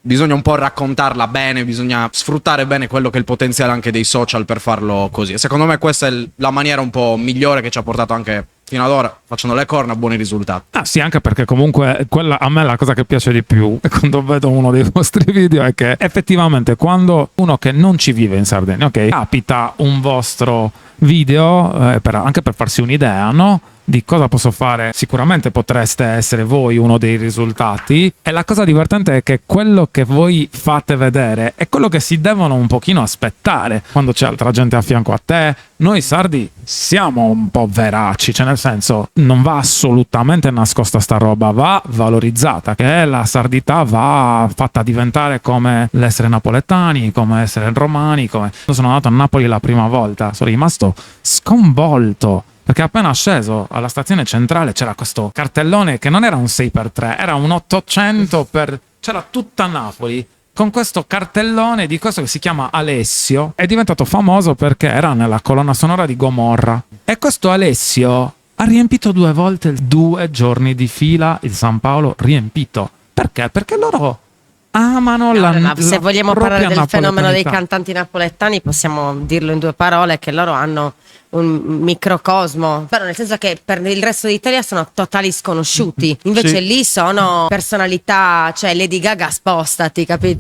bisogna un po' raccontarla bene, bisogna sfruttare bene quello che è il potenziale anche dei social per farlo così. E secondo me questa è la maniera un po' migliore che ci ha portato anche fino ad ora, facendo le corna, buoni risultati. Ah sì, anche perché comunque quella, a me la cosa che piace di più quando vedo uno dei vostri video è che effettivamente quando uno che non ci vive in Sardegna, ok, capita un vostro video, anche per farsi un'idea, no? Di cosa posso fare, sicuramente potreste essere voi uno dei risultati, e la cosa divertente è che quello che voi fate vedere è quello che si devono un pochino aspettare quando c'è altra gente a fianco a te. Noi sardi siamo un po' veraci, cioè nel senso non va assolutamente nascosta sta roba, va valorizzata, che la sardità va fatta diventare come l'essere napoletani, come essere romani, come... Io sono andato a Napoli la prima volta, sono rimasto sconvolto perché appena sceso alla stazione centrale c'era questo cartellone che non era un 6x3, era un 800 per... c'era tutta Napoli con questo cartellone di questo che si chiama Alessio. È diventato famoso perché era nella colonna sonora di Gomorra, e questo Alessio ha riempito 2 volte 2 giorni di fila il San Paolo, riempito. Perché? Perché loro amano se vogliamo propria parlare del fenomeno dei napoletanità. cantanti napoletani, possiamo dirlo in 2 parole, che loro hanno un microcosmo, però nel senso che per il resto d'Italia sono totali sconosciuti, invece Sì. lì sono personalità, cioè Lady Gaga spostati, capito?